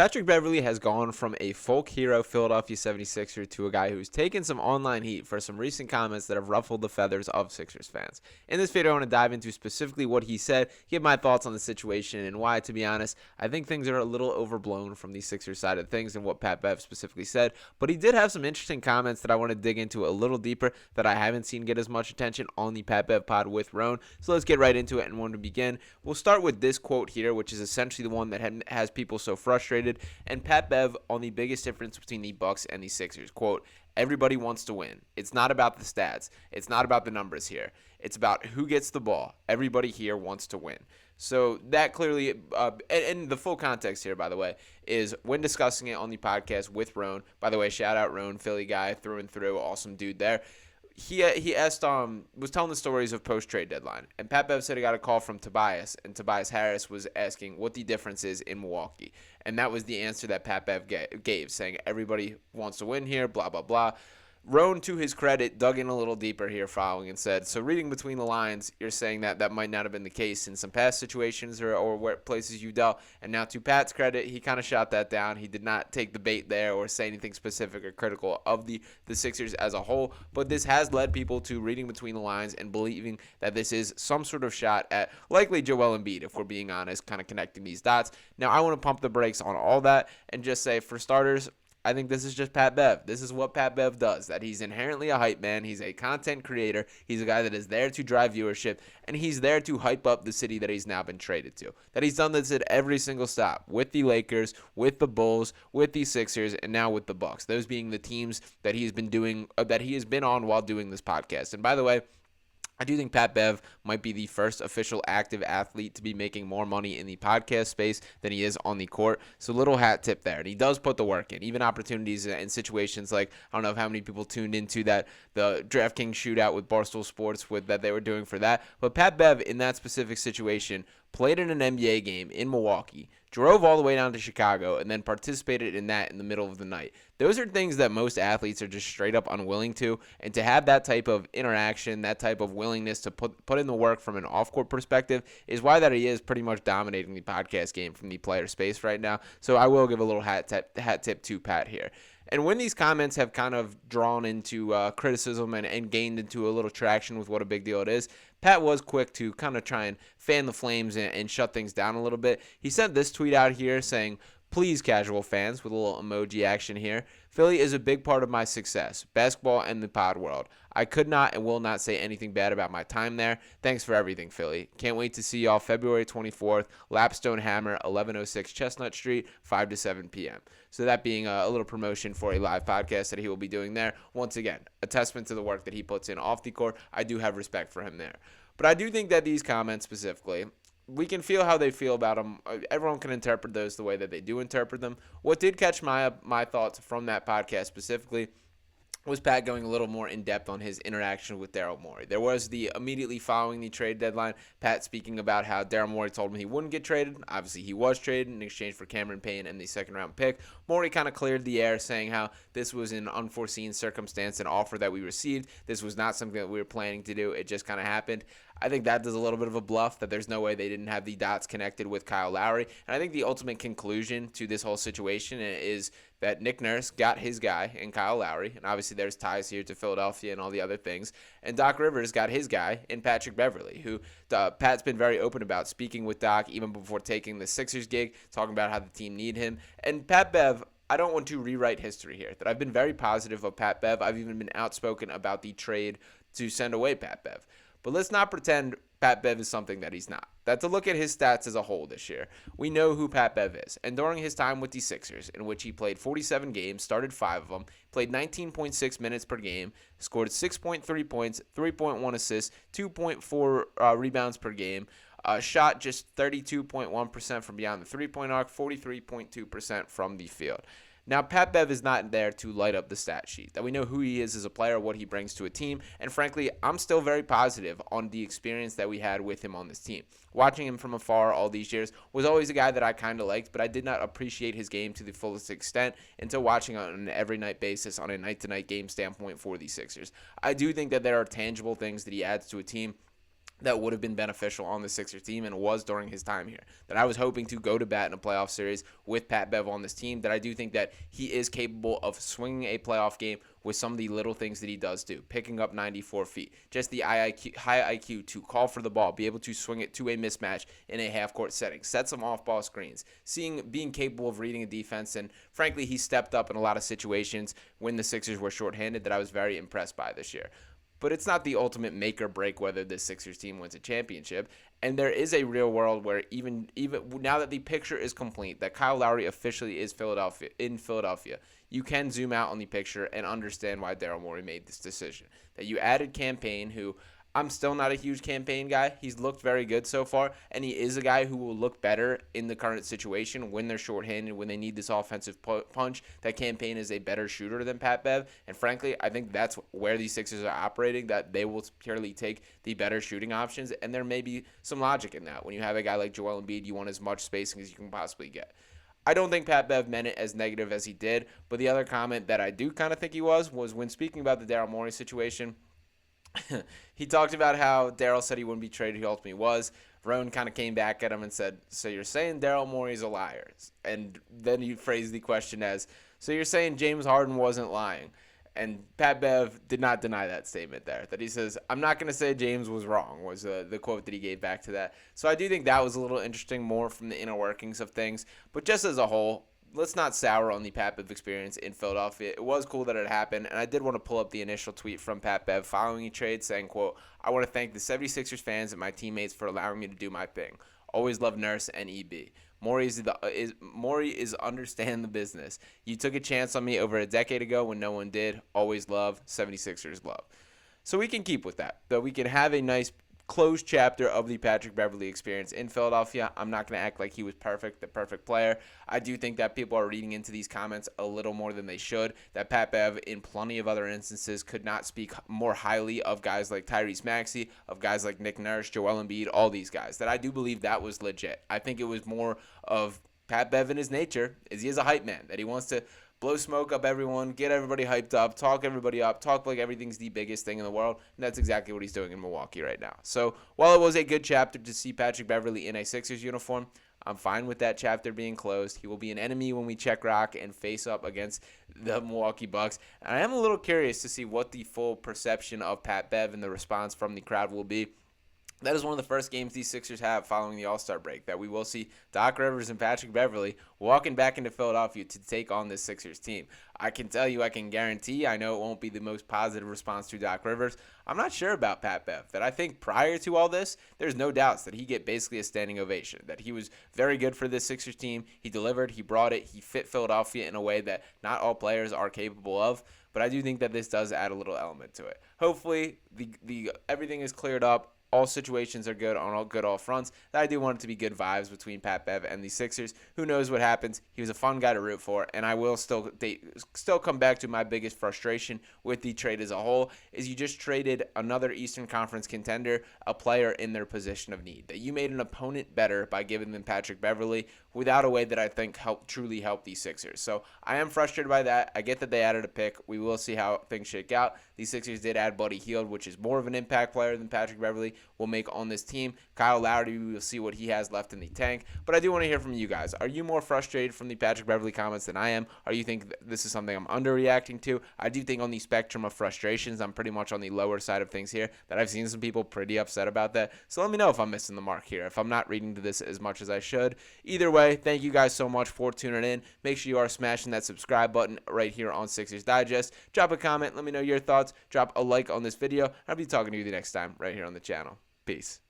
Patrick Beverley has gone from a folk hero Philadelphia 76er to a guy who's taken some online heat for some recent comments that have ruffled the feathers of Sixers fans. In this video, I want to dive into specifically what he said, give my thoughts on the situation, and why, to be honest, I think things are a little overblown from the Sixers side of things and what Pat Bev specifically said. But he did have some interesting comments that I want to dig into a little deeper that I haven't seen get as much attention on the Pat Bev pod with Roan. So let's get right into it. And when to begin, we'll start with this quote here, which is essentially the one that has people so frustrated. And Pat Bev on the biggest difference between the Bucks and the Sixers. Quote, "Everybody wants to win. It's not about the stats. It's not about the numbers here. It's about who gets the ball. Everybody here wants to win." So that clearly, and the full context here, by the way, is when discussing it on the podcast with Roan. By the way, shout out Roan, Philly guy through and through, awesome dude there. He asked was telling the stories of post-trade deadline, and Pat Bev said he got a call from Tobias, and Tobias Harris was asking what the difference is in Milwaukee, and that was the answer that Pat Bev gave, saying everybody wants to win here, blah blah blah. Roan, to his credit, dug in a little deeper here following and said, so reading between the lines, you're saying that might not have been the case in some past situations or where places you dealt. And now to Pat's credit, he kind of shot that down. He did not take the bait there or say anything specific or critical of the Sixers as a whole. But this has led people to reading between the lines and believing that this is some sort of shot at likely Joel Embiid, if we're being honest, kind of connecting these dots. Now, I want to pump the brakes on all that and just say, for starters, I think this is just Pat Bev. This is what Pat Bev does, that he's inherently a hype man. He's a content creator. He's a guy that is there to drive viewership, and he's there to hype up the city that he's now been traded to. That he's done this at every single stop, with the Lakers, with the Bulls, with the Sixers, and now with the Bucks. Those being the teams that he has been on while doing this podcast. And by the way, I do think Pat Bev might be the first official active athlete to be making more money in the podcast space than he is on the court. So little hat tip there. And he does put the work in. Even opportunities in situations like, I don't know how many people tuned into the DraftKings shootout with Barstool Sports that they were doing for that. But Pat Bev in that specific situation played in an NBA game in Milwaukee, drove all the way down to Chicago, and then participated in that in the middle of the night. Those are things that most athletes are just straight up unwilling to, and to have that type of interaction, that type of willingness to put in the work from an off-court perspective is why that he is pretty much dominating the podcast game from the player space right now. So I will give a little hat tip to Pat here. And when these comments have kind of drawn into criticism and gained into a little traction with what a big deal it is, Pat was quick to kind of try and fan the flames and shut things down a little bit. He sent this tweet out here saying, "Please, casual fans," with a little emoji action here. "Philly is a big part of my success, basketball and the pod world. I could not and will not say anything bad about my time there. Thanks for everything, Philly. Can't wait to see y'all February 24th, Lapstone Hammer, 1106 Chestnut Street, 5 to 7 p.m. So that being a little promotion for a live podcast that he will be doing there. Once again, a testament to the work that he puts in off the court. I do have respect for him there. But I do think that these comments specifically, we can feel how they feel about them. Everyone can interpret those the way that they do interpret them. What did catch my thoughts from that podcast specifically was Pat going a little more in-depth on his interaction with Daryl Morey. There was the immediately following the trade deadline, Pat speaking about how Daryl Morey told him he wouldn't get traded. Obviously, he was traded in exchange for Cameron Payne and the second-round pick. Morey kind of cleared the air, saying how this was an unforeseen circumstance, an offer that we received. This was not something that we were planning to do. It just kind of happened. I think that does a little bit of a bluff, that there's no way they didn't have the dots connected with Kyle Lowry. And I think the ultimate conclusion to this whole situation is that Nick Nurse got his guy in Kyle Lowry, and obviously there's ties here to Philadelphia and all the other things, and Doc Rivers got his guy in Patrick Beverley, who Pat's been very open about speaking with Doc even before taking the Sixers gig, talking about how the team need him. And Pat Bev, I don't want to rewrite history here, that I've been very positive of Pat Bev. I've even been outspoken about the trade to send away Pat Bev. But let's not pretend Pat Bev is something that he's not. That to look at his stats as a whole this year, we know who Pat Bev is. And during his time with the Sixers, in which he played 47 games, started 5 of them, played 19.6 minutes per game, scored 6.3 points, 3.1 assists, 2.4 rebounds per game, shot just 32.1% from beyond the three-point arc, 43.2% from the field. Now, Pat Bev is not there to light up the stat sheet. That we know who he is as a player, what he brings to a team, and frankly, I'm still very positive on the experience that we had with him on this team. Watching him from afar all these years was always a guy that I kind of liked, but I did not appreciate his game to the fullest extent until watching on an every night basis on a night-to-night game standpoint for the Sixers. I do think that there are tangible things that he adds to a team that would have been beneficial on the Sixers team and was during his time here. That I was hoping to go to bat in a playoff series with Pat Bev on this team. That I do think that he is capable of swinging a playoff game with some of the little things that he does do. Picking up 94 feet. Just the high IQ to call for the ball. Be able to swing it to a mismatch in a half-court setting. Set some off-ball screens. Being capable of reading a defense. And frankly, he stepped up in a lot of situations when the Sixers were shorthanded that I was very impressed by this year. But it's not the ultimate make or break whether this Sixers team wins a championship. And there is a real world where even now that the picture is complete, that Kyle Lowry officially is in Philadelphia, you can zoom out on the picture and understand why Daryl Morey made this decision. That you added Campaign, who I'm still not a huge Campaign guy. He's looked very good so far, and he is a guy who will look better in the current situation when they're shorthanded, when they need this offensive punch. That Campaign is a better shooter than Pat Bev, and frankly, I think that's where these Sixers are operating, that they will purely take the better shooting options, and there may be some logic in that. When you have a guy like Joel Embiid, you want as much spacing as you can possibly get. I don't think Pat Bev meant it as negative as he did, but the other comment that I do kind of think he was when speaking about the Daryl Morey situation. He talked about how Daryl said he wouldn't be traded. He ultimately was. Roan kind of came back at him and said, so you're saying Daryl Morey's a liar? And then he phrased the question as, so you're saying James Harden wasn't lying? And Pat Bev did not deny that statement there. That he says, I'm not going to say James was wrong, was the quote that he gave back to that. So I do think that was a little interesting, more from the inner workings of things. But just as a whole, let's not sour on the Pat Bev experience in Philadelphia. It was cool that it happened, and I did want to pull up the initial tweet from Pat Bev following a trade saying, quote, I want to thank the 76ers fans and my teammates for allowing me to do my thing. Always love Nurse and EB. Morey is understand the business. You took a chance on me over a decade ago when no one did. Always love. 76ers love. So we can keep with that. That we can have a nice closed chapter of the Patrick Beverley experience in Philadelphia. I'm not going to act like he was perfect, the perfect player. I do think that people are reading into these comments a little more than they should, that Pat Bev, in plenty of other instances, could not speak more highly of guys like Tyrese Maxey, of guys like Nick Nurse, Joel Embiid, all these guys. That I do believe that was legit. I think it was more of Pat Bev in his nature, is he is a hype man, that he wants to blow smoke up everyone, get everybody hyped up, talk everybody up, talk like everything's the biggest thing in the world, and that's exactly what he's doing in Milwaukee right now. So while it was a good chapter to see Patrick Beverley in a Sixers uniform, I'm fine with that chapter being closed. He will be an enemy when we check rock and face up against the Milwaukee Bucks. And I am a little curious to see what the full perception of Pat Bev and the response from the crowd will be. That is one of the first games these Sixers have following the All-Star break, that we will see Doc Rivers and Patrick Beverley walking back into Philadelphia to take on this Sixers team. I can tell you, I can guarantee, I know it won't be the most positive response to Doc Rivers. I'm not sure about Pat Bev, that I think prior to all this, there's no doubts that he get basically a standing ovation, that he was very good for this Sixers team. He delivered, he brought it, he fit Philadelphia in a way that not all players are capable of. But I do think that this does add a little element to it. Hopefully, the everything is cleared up. All situations are good on all fronts. I do want it to be good vibes between Pat Bev and the Sixers. Who knows what happens? He was a fun guy to root for, and I will still come back to my biggest frustration with the trade as a whole, is you just traded another Eastern Conference contender, a player in their position of need. That you made an opponent better by giving them Patrick Beverley without a way that I think truly helped these Sixers. So I am frustrated by that. I get that they added a pick. We will see how things shake out. The Sixers did add Buddy Hield, which is more of an impact player than Patrick Beverley will make on this team. Kyle Lowry, we will see what he has left in the tank. But I do want to hear from you guys. Are you more frustrated from the Patrick Beverley comments than I am? Or you think this is something I'm underreacting to? I do think on the spectrum of frustrations, I'm pretty much on the lower side of things here, that I've seen some people pretty upset about that. So let me know if I'm missing the mark here, if I'm not reading to this as much as I should. Either way, thank you guys so much for tuning in. Make sure you are smashing that subscribe button right here on Sixers Digest. Drop a comment. Let me know your thoughts. Drop a like on this video. I'll be talking to you the next time right here on the channel. Peace.